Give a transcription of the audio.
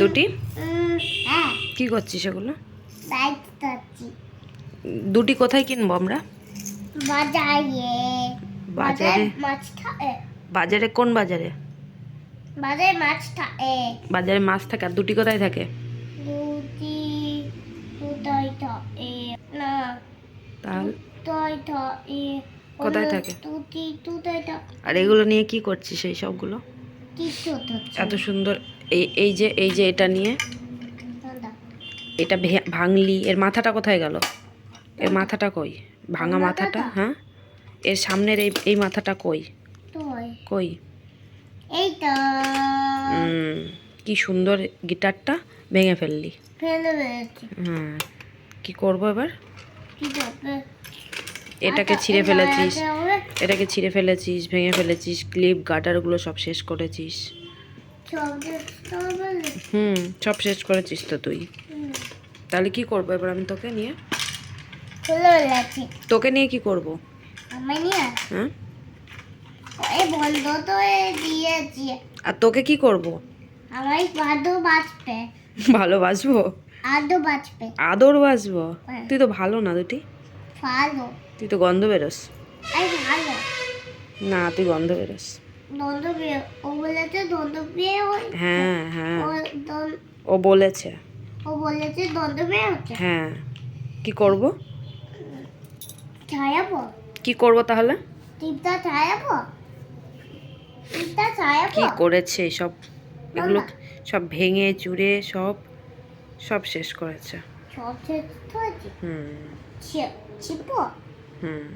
দুটি হ্যাঁ কি করছিস এগুলো? বাইক চাচ্ছি দুটি কোথায় কিনবো আমরা? বাজারে বাজারে? মাছ থাকে বাজারে কোন বাজারে? বাজারে মাছ থাকে বাজারে মাছ থাকে, আর দুটি কোথায় থাকে? দুটি দুটাই থাকে না তাহলে দুটাই থাকে কোথায় থাকে? দুটি দুটাই থাকে আর এগুলো নিয়ে কি করছিস এই সবগুলো? কিছু হচ্ছে এত সুন্দর এই যে এটা নিয়ে এটা ভাঙলি, এর মাথাটা কোথায় গেল? এর মাথাটা কই? ভাঙা মাথাটা, হ্যাঁ এর সামনের এই মাথাটা কই? কই? এইটা কি সুন্দর গিটারটা ভেঙে ফেললি। ফেলে ফেলেছি হ্যাঁ, কি করবো এবার? কি করবে এটাকে ছিঁড়ে ফেলেছিস, এটাকে ছিঁড়ে ফেলেছিস, ভেঙে ফেলেছিস, ক্লিপ গার্ডারগুলো সব শেষ করেছিস। সব শেষ করেছিস তো তুই। তাহলে কি করবো এবার আমি তোকে নিয়ে? তোকে নিয়ে কি করব? হ্যাঁ, বন্ধ তো দিয়েছি আর তোকে কি করব? আমার আদৌ বাঁচবে ভালোবাসবো? আদৌ বাঁচবে আদর বাসবো? হ্যাঁ। তুই তো ভালো না দুটি, ভালো তুই তো গন্ধ বেরোস। আমি ভালো না, তুই গন্ধ বেরোস। দ্বন্দ্ব বিয়ে ও বলেছে দ্বন্দ্ব বিয়ে হয় হ্যাঁ হ্যাঁ, ও ও বলেছে। বলেছে দ্বন্দ্ব বিয়ে হচ্ছে হ্যাঁ, কি করব? ছায়াবো কি করব তাহলে? টিপটা ছায়াবো টিপটা ছায়াবো কি করেছে সব, এগুলো সব ভেঙে চুরে সব শেষ করেছে। সব শেষ হয়েছে হুম ছিপো হুম